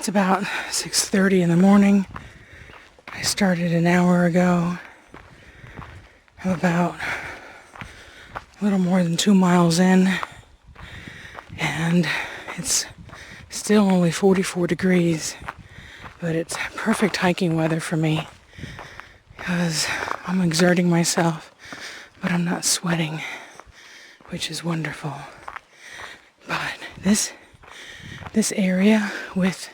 It's about 6:30 in the morning. I started an hour ago. I'm about a little more than 2 miles in, and it's still only 44 degrees, but it's perfect hiking weather for me because I'm exerting myself, but I'm not sweating, which is wonderful. But this area with,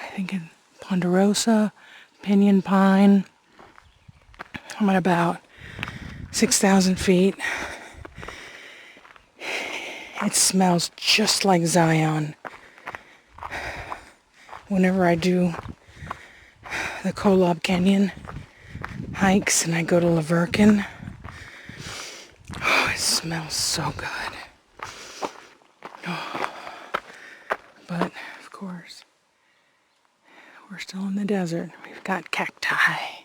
I think, in Ponderosa, Pinyon Pine, I'm at about 6,000 feet. It smells just like Zion. Whenever I do the Kolob Canyon hikes and I go to Laverkin, oh, it smells so good. Oh. But, of course, we're still in the desert. We've got cacti.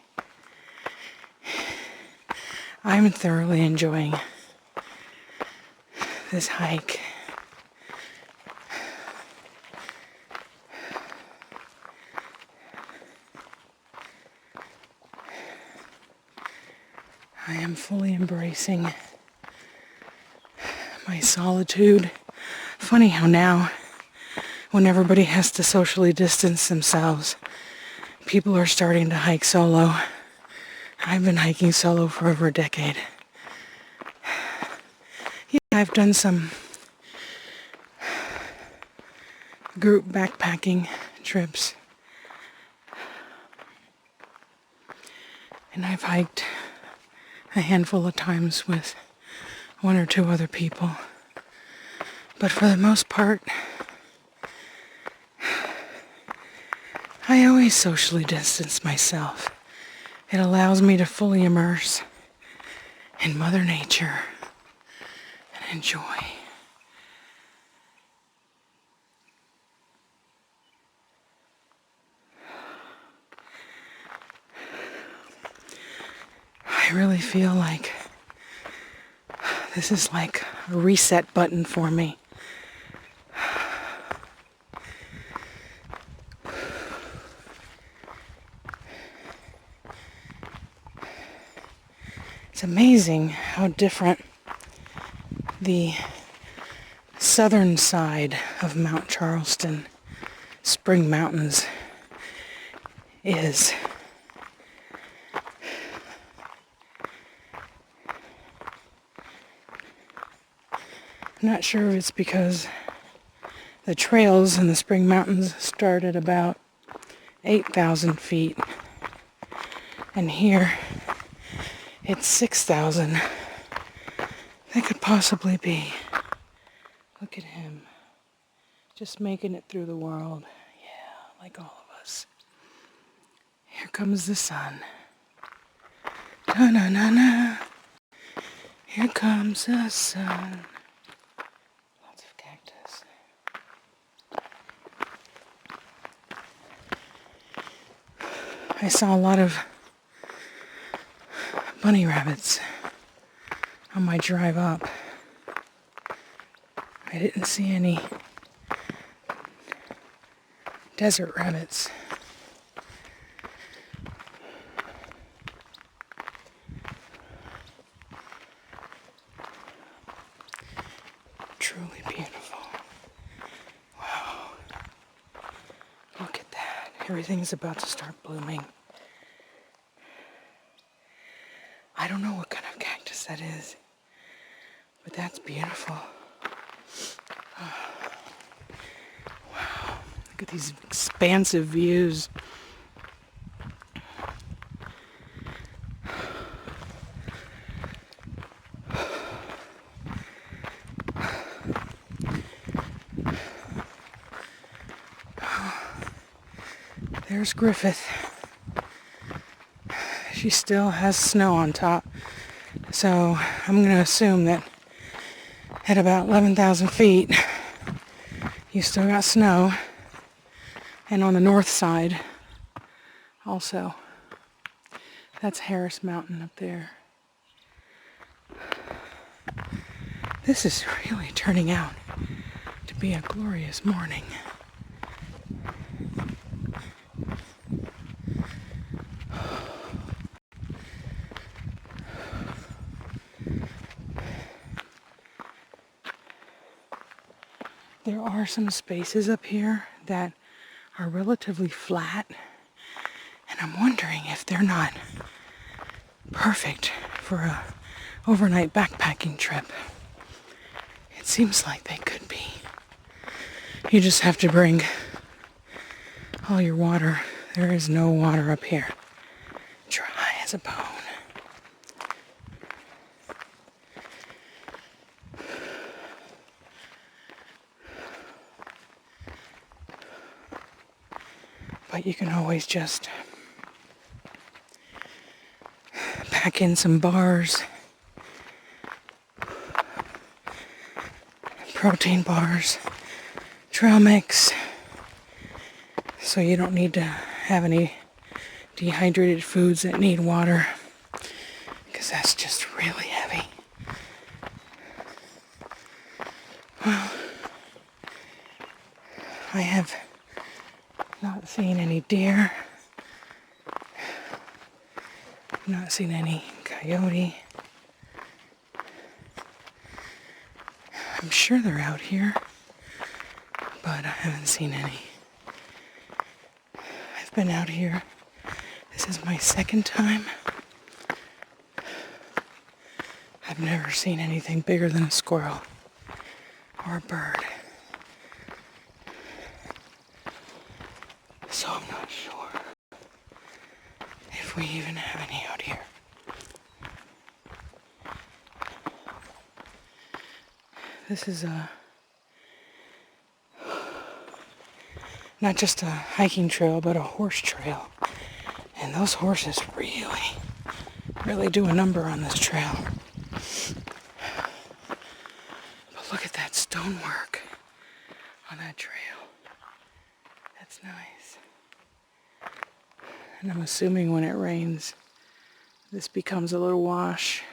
I'm thoroughly enjoying this hike. I am fully embracing my solitude. Funny how now, when everybody has to socially distance themselves, people are starting to hike solo. I've been hiking solo for over a decade. Yeah, I've done some group backpacking trips. And I've hiked a handful of times with one or two other people. But for the most part, I always socially distance myself. It allows me to fully immerse in Mother Nature and enjoy. I really feel like this is like a reset button for me. It's amazing how different the southern side of Mount Charleston, Spring Mountains, is. I'm not sure if it's because the trails in the Spring Mountains start at about 8,000 feet, and here it's 6,000. That could possibly be. Look at him, just making it through the world. Yeah, like all of us. Here comes the sun. Na-na-na-na. Here comes the sun. Lots of cactus. I saw a lot of bunny rabbits on my drive up. I didn't see any desert rabbits. Truly beautiful. Wow. Look at that. Everything's about to start blooming. I don't know what kind of cactus that is, but that's beautiful. Oh. Wow. Look at these expansive views. There's Griffith. She still has snow on top. So I'm going to assume that at about 11,000 feet, you still got snow. And on the north side, also. That's Harris Mountain up there. This is really turning out to be a glorious morning. There are some spaces up here that are relatively flat, and I'm wondering if they're not perfect for a overnight backpacking trip. It seems like they could be. You just have to bring all your water. There is no water up here. Dry as a bone. But you can always just pack in some bars, protein bars, trail mix, so you don't need to have any dehydrated foods that need water, because that's just really heavy. Well, I have not seen any deer, not seen any coyote. I'm sure they're out here, but I haven't seen any. I've been out here. This is my second time. I've never seen anything bigger than a squirrel or a bird. So I'm not sure if we even have any out here. This is not just a hiking trail, but a horse trail. And those horses really do a number on this trail. But look at that stonework on that trail. That's nice. And I'm assuming when it rains, this becomes a little wash.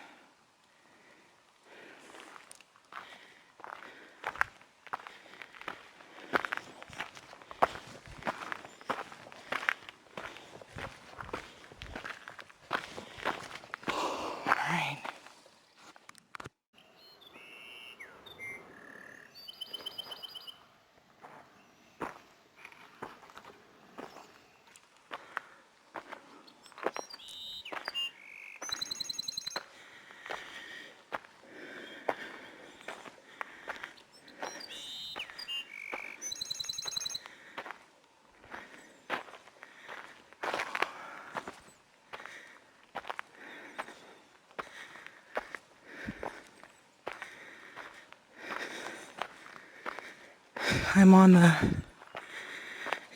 I'm on the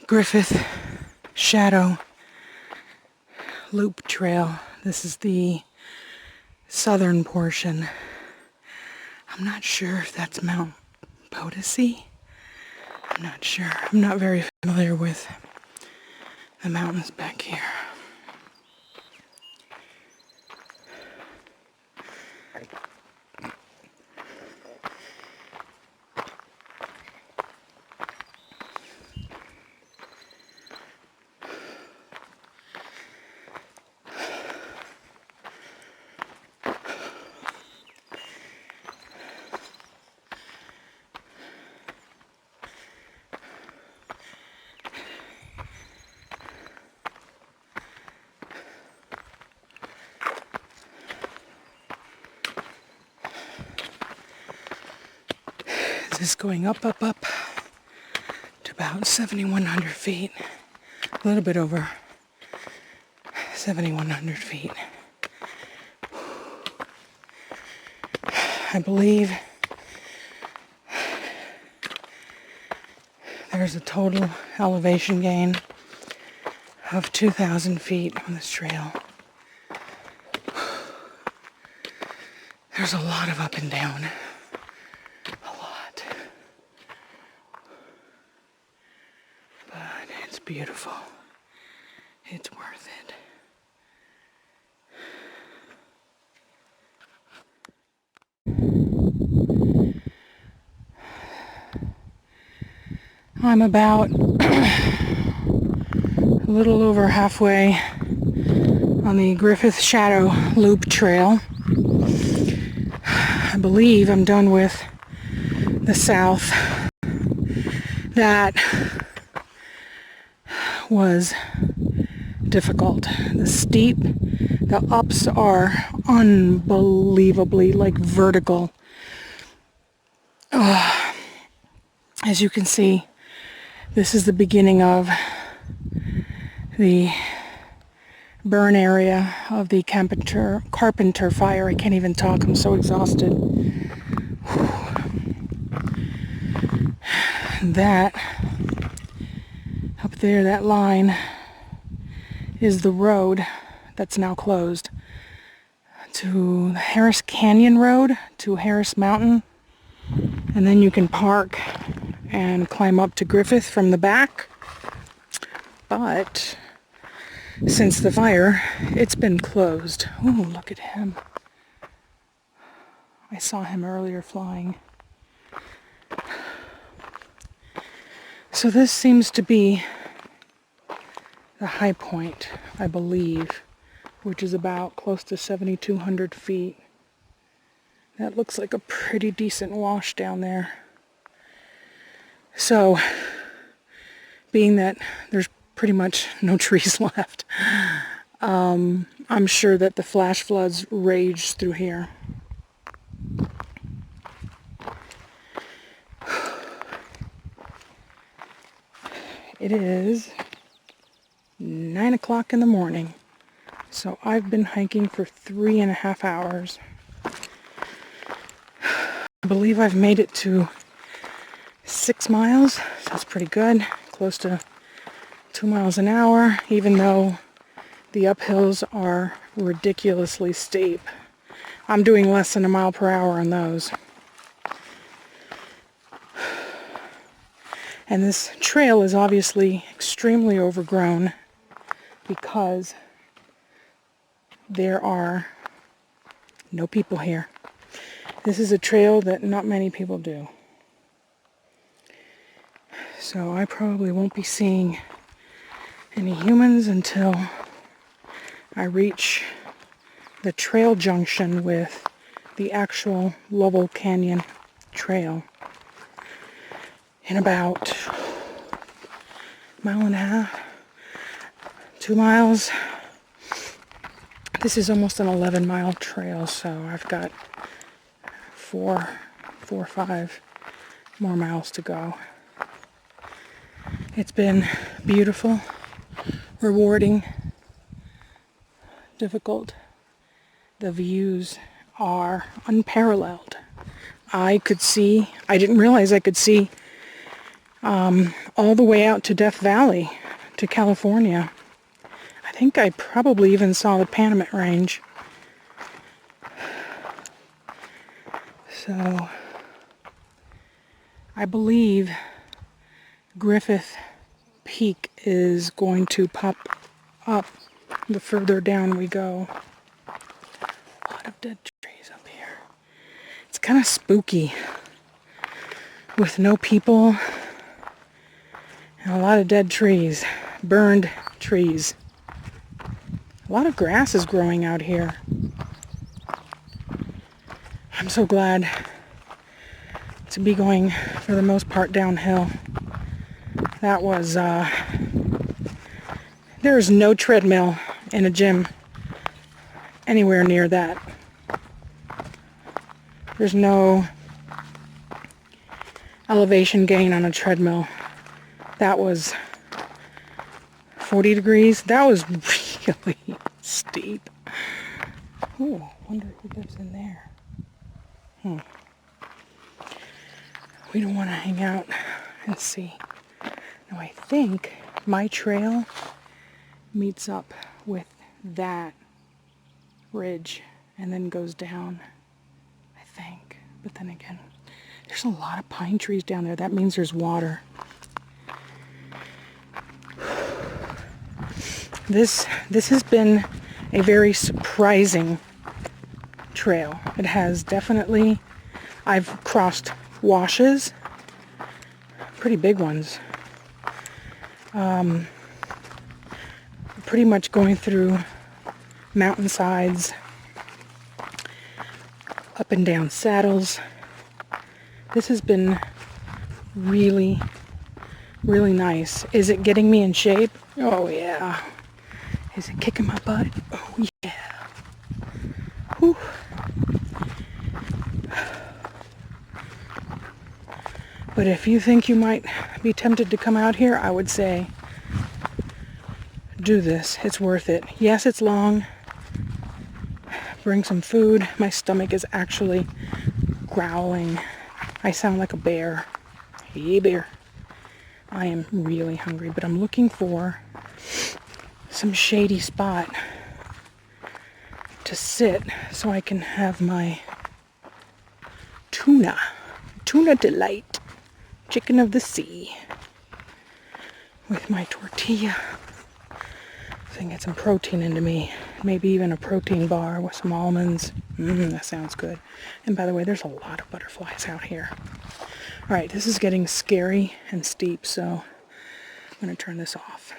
Griffith Shadow Loop Trail. This is the southern portion. I'm not sure if that's Mount Potosi. I'm not sure. I'm not very familiar with the mountains back here. This is going up to about 7,100 feet. A little bit over 7,100 feet. I believe there's a total elevation gain of 2,000 feet on this trail. There's a lot of up and down. Beautiful. It's worth it. I'm about a little over halfway on the Griffith Shadow Loop Trail. I believe I'm done with the south That was difficult. The ups are unbelievably like vertical. As you can see, this is the beginning of the burn area of the Carpenter fire. I can't even talk, I'm so exhausted. That, up there, that line, is the road that's now closed to the Harris Canyon Road, to Harris Mountain. And then you can park and climb up to Griffith from the back. But since the fire, it's been closed. Oh, look at him. I saw him earlier flying. So this seems to be the high point, I believe, which is about close to 7,200 feet. That looks like a pretty decent wash down there. So, being that there's pretty much no trees left, I'm sure that the flash floods raged through here. It is 9 o'clock in the morning, so I've been hiking for 3.5 hours. I believe I've made it to 6 miles, so that's pretty good, close to 2 miles an hour, even though the uphills are ridiculously steep. I'm doing less than 1 mile per hour on those. And this trail is obviously extremely overgrown because there are no people here. This is a trail that not many people do. So I probably won't be seeing any humans until I reach the trail junction with the actual Lovell Canyon Trail in about 1.5 miles, 2 miles. This is almost an 11-mile trail, so I've got 4 or 5 more miles to go. It's been beautiful, rewarding, difficult. The views are unparalleled. I didn't realize I could see all the way out to Death Valley, to California. I think I probably even saw the Panamint Range. So, I believe Griffith Peak is going to pop up the further down we go. A lot of dead trees up here. It's kind of spooky with no people and a lot of dead trees, burned trees. A lot of grass is growing out here. I'm so glad to be going, for the most part, downhill. That was, there's no treadmill in a gym anywhere near that. There's no elevation gain on a treadmill. That was 40 degrees. That was really steep. Ooh, wonder who lives in there. We don't want to hang out and see. Now I think my trail meets up with that ridge and then goes down, I think. But then again, there's a lot of pine trees down there. That means there's water. This has been a very surprising trail. It has definitely, I've crossed washes, pretty big ones. Pretty much going through mountainsides, up and down saddles. This has been really, really nice. Is it getting me in shape? Oh yeah. Is it kicking my butt? Oh yeah. Whew. But if you think you might be tempted to come out here, I would say do this. It's worth it. Yes, it's long. Bring some food. My stomach is actually growling. I sound like a bear. Hey, bear. I am really hungry, but I'm looking for some shady spot to sit so I can have my tuna delight, chicken of the sea, with my tortilla. So I can get some protein into me. Maybe even a protein bar with some almonds. That sounds good. And by the way, there's a lot of butterflies out here. All right, this is getting scary and steep, so I'm going to turn this off.